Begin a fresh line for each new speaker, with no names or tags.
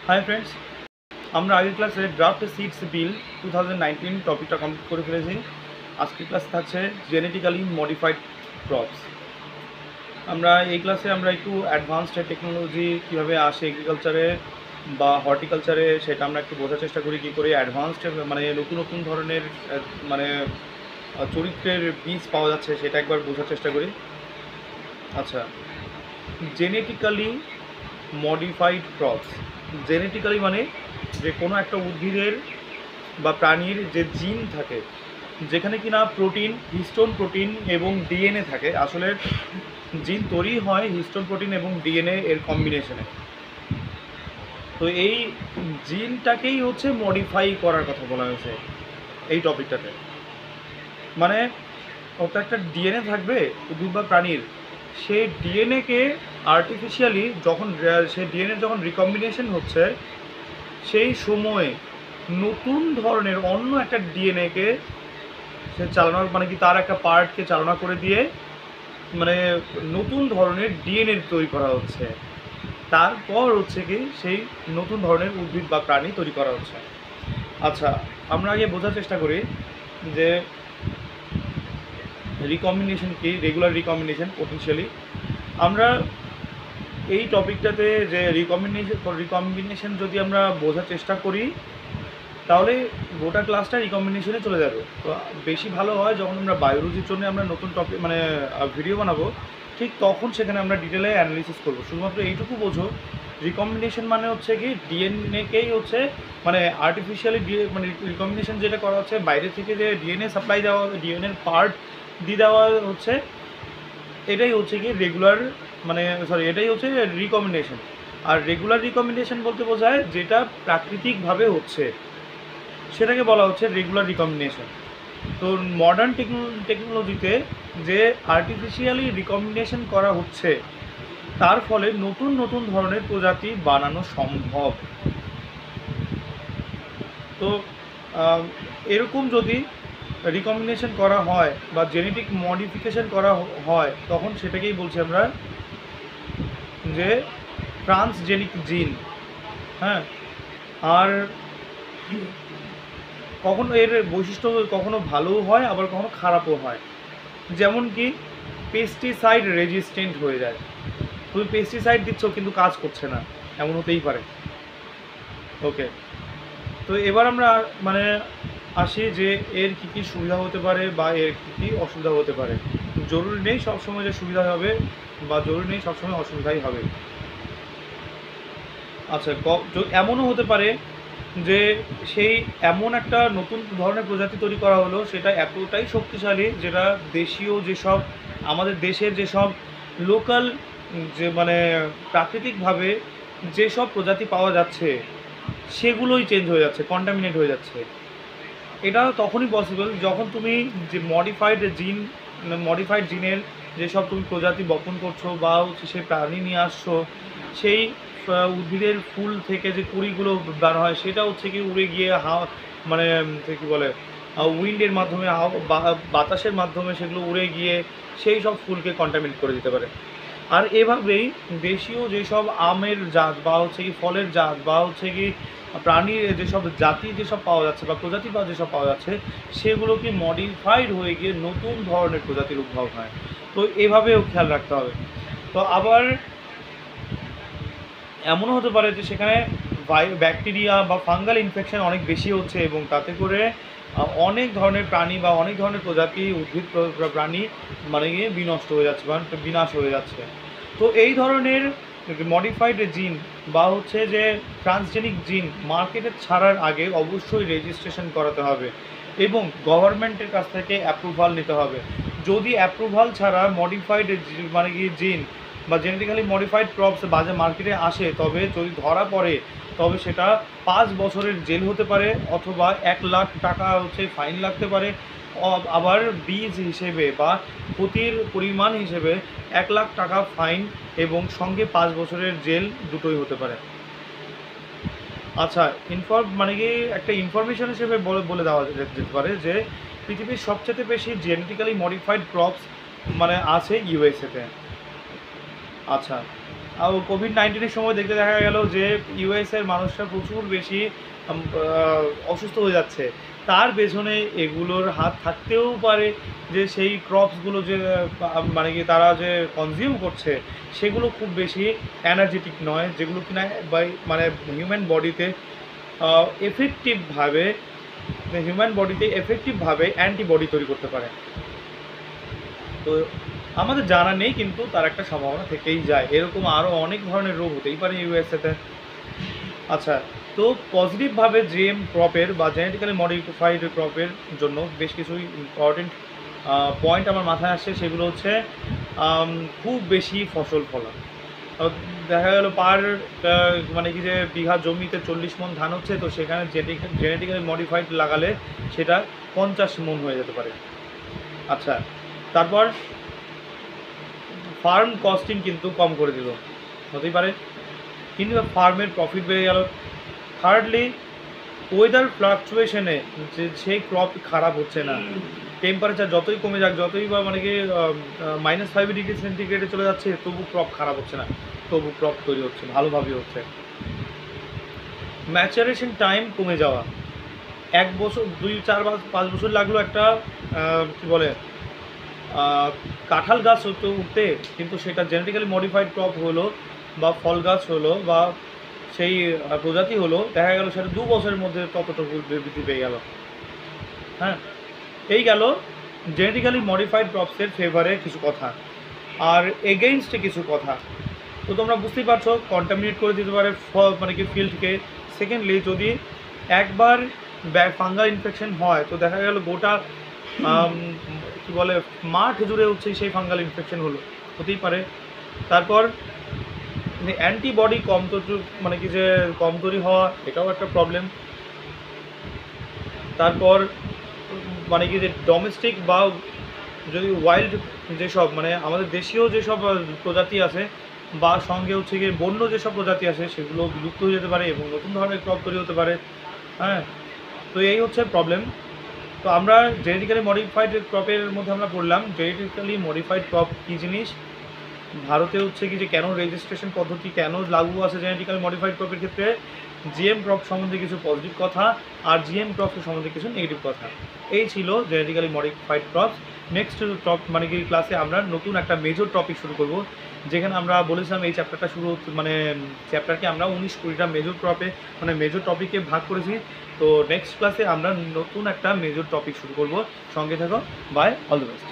Hi friends, আমরা আগের ক্লাসে ড্রাফট সিডস বিল 2019 টপিকটা কমপ্লিট করে ফেলেছি। আজকের ক্লাস থাকছে জেনেটিক্যালি মডিফাইড ক্রপস। আমরা এই ক্লাসে আমরা একটু অ্যাডভান্সড টেকনোলজি কীভাবে আসে এগ্রিকালচারে বা হর্টিকালচারে সেটা আমরা একটু বোঝার চেষ্টা করি, কী করে অ্যাডভান্সড মানে নতুন নতুন ধরনের মানে চরিত্রের বীজ পাওয়া যাচ্ছে সেটা একবার বোঝার চেষ্টা করি। আচ্ছা, জেনেটিক্যালি মডিফাইড ক্রপস, জেনেটিক্যালি মানে যে কোনো একটা উদ্ভিদের বা প্রাণীর যে জিন থাকে, যেখানে কিনা প্রোটিন, হিস্টোন প্রোটিন এবং ডিএনএ থাকে। আসলে জিন তৈরি হয় হিস্টোন প্রোটিন এবং ডিএনএ এর কম্বিনেশনে। তো এই জিনটাকেই হচ্ছে মডিফাই করার কথা বলা হয়েছে এই টপিকটাতে। মানে ওটা একটা ডিএনএ থাকবে উদ্ভিদ বা প্রাণীর, সেই ডিএনএকে আর্টিফিশিয়ালি যখন সেই ডিএনএ যখন রিকম্বিনেশন হচ্ছে, সেই সময়ে নতুন ধরনের অন্য একটা ডিএনএকে সে চালনা, মানে কি তার একটা পার্টকে চালনা করে দিয়ে মানে নতুন ধরনের ডিএনএ তৈরি করা হচ্ছে। তারপর হচ্ছে কি সেই নতুন ধরনের উদ্ভিদ বা প্রাণী তৈরি করা হচ্ছে। আচ্ছা, আমরা আগে বোঝার চেষ্টা করি যে রিকম্বিনেশন কি, রেগুলার রিকম্বিনেশন পোটেনশিয়ালি। আমরা এই টপিকটাতে যে রিকম্বিনেশন যদি আমরা বোঝার চেষ্টা করি তাহলে গোটা ক্লাসটা রিকম্বিনেশনে চলে যাবে। তো বেশি ভালো হয় যখন আমরা বায়োলজির জন্য আমরা নতুন টপিক মানে ভিডিও বানাবো, ঠিক তখন সেখানে আমরা ডিটেলে অ্যানালিসিস করবো। শুধুমাত্র এইটুকু বোঝো, রিকম্বিনেশন মানে হচ্ছে কি ডিএনএকেই হচ্ছে মানে আর্টিফিশিয়ালি মানে রিকম্বিনেশন যেটা করা হচ্ছে, বাইরে থেকে যে ডিএনএ সাপ্লাই দেওয়া, ডিএনএর পার্ট দিয়ে দেওয়া হচ্ছে, এটাই হচ্ছে কি রেগুলার মানে এটাই হচ্ছে রিকম্বিনেশন। আর রেগুলার রিকম্বিনেশন বলতে বোঝায় যেটা প্রাকৃতিকভাবে হচ্ছে, সেটাকে বলা হচ্ছে রেগুলার রিকম্বিনেশন। তো মডার্ন টেকনোলজিতে যে আর্টিফিশিয়ালি রিকম্বিনেশন করা হচ্ছে, তার ফলে নতুন নতুন ধরনের প্রজাতি বানানো সম্ভব। তো এরকম যদি রিকম্বিনেশন করা হয় বা জেনেটিক মডিফিকেশন করা হয়, তখন সেটাকেই বলছি আমরা যে ট্রান্সজেনিক জিন। হ্যাঁ, আর কখনো এর বৈশিষ্ট্য কখনো ভালোও হয় আবার কখনো খারাপও হয়। যেমন কি পেস্টিসাইড রেজিস্ট্যান্ট হয়ে যায়, তুমি পেস্টিসাইড দিচ্ছ কিন্তু কাজ করছে না, এমন হতেই পারে। ওকে, তো এবার আমরা মানে আসি যে এর কী কী সুবিধা হতে পারে বা এর কী কী অসুবিধা হতে পারে। জরুরি নেই সবসময় যে সুবিধা হবে বা জরুরি নেই সবসময় অসুবিধাই হবে। আচ্ছা, এমনও হতে পারে যে সেই এমন একটা নতুন ধরনের প্রজাতি তৈরি করা হলো, সেটা এতটাই শক্তিশালী যেটা দেশীয় যেসব আমাদের দেশের যেসব লোকাল যে মানে প্রাকৃতিকভাবে যেসব প্রজাতি পাওয়া যাচ্ছে সেগুলোই চেঞ্জ হয়ে যাচ্ছে, কন্টামিনেট হয়ে যাচ্ছে। এটা তখনই পসিবল যখন তুমি যে মডিফাইড জিনের যেসব তুমি প্রজাতি বপন করছো বা হচ্ছে সেই প্রাণী নিয়ে আসছো, সেই উদ্ভিদের ফুল থেকে যে কুড়িগুলো বার হয় সেটা হচ্ছে কি উড়ে গিয়ে মানে কী বলে উইন্ডের মাধ্যমে, বাতাসের মাধ্যমে সেগুলো উড়ে গিয়ে সেই সব ফুলকে কন্টামিনেট করে দিতে পারে। আর এভাবেই দেশীয় যেসব আমের জাত বা হচ্ছে কি ফলের জাত বা হচ্ছে কি প্রাণীর যেসব জাতি যেসব পাওয়া যাচ্ছে বা প্রজাতি বা যেসব পাওয়া যাচ্ছে, সেগুলো কি মডিফাইড হয়ে গিয়ে নতুন ধরনের প্রজাতির উদ্ভব হয়। তো এভাবেও খেয়াল রাখতে হবে। তো আবার এমনও হতে পারে যে সেখানে ব্যাকটেরিয়া বা ফাঙ্গাল ইনফেকশন অনেক বেশি হচ্ছে এবং তাতে করে অনেক ধরনের প্রাণী বা অনেক ধরনের প্রজাতি উদ্ভিদ প্রাণী মানে গিয়ে বিনষ্ট হয়ে যাচ্ছে বা বিনাশ হয়ে যাচ্ছে। তো এই ধরনের মডিফাইড জিন বা হচ্ছে যে ট্রান্সজেনিক জিন মার্কেটে ছাড়ার আগে অবশ্যই রেজিস্ট্রেশন করাতে হবে এবং গভর্নমেন্টের কাছ থেকে অ্যাপ্রুভাল নিতে হবে। যদি অ্যাপ্রুভাল ছাড়া মডিফাইড মানে কি জিন বা জেনেটিক্যালি মডিফাইড ক্রপস বাজার মার্কেটে আসে, তবে যদি ধরা পড়ে তবে সেটা 5 বছরের জেল হতে পারে অথবা 1 লাখ টাকা হচ্ছে ফাইন লাগতে পারে। আবার বীজ হিসেবে বা ক্ষতির পরিমাণ হিসেবে 1 লাখ টাকা ফাইন এবং সঙ্গে 5 বছরের জেল দুটোই হতে পারে। আচ্ছা, মানে কি একটা ইনফরমেশন হিসেবে বলে দেওয়া যেতে পারে যে পৃথিবীর সবচেয়ে বেশি জেনেটিক্যালি মডিফাইড ক্রপস মানে আছে ইউএসএতে। আচ্ছা, আর কোভিড-19 সময় দেখা গেল যে ইউএসের মানুষরা প্রচুর বেশি অসুস্থ হয়ে যাচ্ছে। তার পেছনে এগুলোর হাত থাকতেও পারে যে সেই ক্রপসগুলো যে মানে কি তারা যে কনজিউম করছে সেগুলো খুব বেশি এনার্জেটিক নয়, যেগুলো কিনা মানে হিউম্যান বডিতে এফেক্টিভভাবে অ্যান্টিবডি তৈরি করতে পারে। তো আমাদের জানা নেই, কিন্তু তার একটা সম্ভাবনা থেকেই যায়। এরকম আরও অনেক ধরনের রোগ হতেই পারে ইউএসএতে। আচ্ছা, তো পজিটিভভাবে জিএম ক্রপের বা জেনেটিক্যালি মডিফাইড ক্রপের জন্য বেশ কিছু ইম্পর্টেন্ট পয়েন্ট আমার মাথায় আসছে। সেগুলো হচ্ছে খুব বেশি ফসল ফলন। দেখা গেল মানে কি যে বিঘা জমিতে 40 মণ ধান হচ্ছে, তো সেখানে জেনেটিক্যালি মডিফাইড লাগালে সেটা 50 মণ হয়ে যেতে পারে। আচ্ছা, তারপর ফার্ম কস্টিং কিন্তু কম করে দিল, হতেই পারে, কিন্তু ফার্মের প্রফিট বেড়ে গেল। থার্ডলি, ওয়েদার ফ্লাকচুয়েশনে যে সেই ক্রপ খারাপ হচ্ছে না। টেম্পারেচার যতই কমে যাক, যতই বা মানে কি -5°C চলে যাচ্ছে, তবু ক্রপ খারাপ হচ্ছে না, তবু ক্রপ তৈরি হচ্ছে, ভালোভাবেই হচ্ছে। ম্যাচারেশন টাইম কমে যাওয়া, 1 বছর 2, 4, 5 বছর লাগলো একটা কী বলে কাঁঠাল গাছ উঠতে, কিন্তু সেটা জেনেটিক্যালি মডিফাইড ক্রপ হলো বা ফল গাছ হলো বা সেই প্রজাতি হলো, দেখা গেল সেটা 2 বছরের মধ্যে ততটুকু বৃদ্ধি পেয়ে গেল। হ্যাঁ, এই গেল জেনেটিক্যালি মডিফাইড ক্রপসের ফেভারে কিছু কথা, আর এগেইনস্টে কিছু কথা। তো তোমরা বুঝতেই পারছো, কন্টামিনেট করে দিতে পারে মানে কি ফিল্ডকে। সেকেন্ডলি, যদি একবার ফাঙ্গাল ইনফেকশন হয়, তো দেখা গেল গোটা কী বলে মাঠ জুড়ে হচ্ছে সেই ফাঙ্গাল ইনফেকশন হতেই পারে। তারপর অ্যান্টিবডি মানে কি যে কম তৈরি হওয়া, এটাও একটা প্রবলেম। তারপর মানে কি যে ডোমেস্টিক বা যদি ওয়াইল্ড যেসব মানে আমাদের দেশীয় যেসব প্রজাতি আছে বা সঙ্গে হচ্ছে গিয়ে বন্য যেসব প্রজাতি আছে, সেগুলো বিলুপ্ত হয়ে যেতে পারে এবং নতুন ধরনের ক্রপ তৈরি হতে পারে। হ্যাঁ, তো এই হচ্ছে প্রবলেম। তো আমরা জেনেটিক্যালি মডিফাইড ক্রপের মধ্যে আমরা পড়লাম জেনেটিক্যালি মডিফাইড ক্রপ কী জিনিস, ভারতে হচ্ছে কি যে কেন রেজিস্ট্রেশন পদ্ধতি কেন লাগু আছে জেনেটিক্যালি মডিফাইড ক্রপের ক্ষেত্রে, জিএম ক্রপ সম্বন্ধে কিছু পজিটিভ কথা আর জিএম ক্রপ সম্বন্ধে কিছু নেগেটিভ কথা। এই ছিল genetically modified crops. Next top মানে কি ক্লাসে আমরা নতুন একটা মেজর টপিক শুরু করব, যেখানে আমরা বলেছিলাম এই চ্যাপ্টারটা মানে চ্যাপ্টারকে আমরা 19-20টা মেজর ক্রপে মানে মেজর টপিকে ভাগ করেছি। তো নেক্সট ক্লাসে আমরা নতুন একটা মেজর টপিক শুরু করব। সঙ্গে থাকো, বাই, অল দ্য বেস্ট।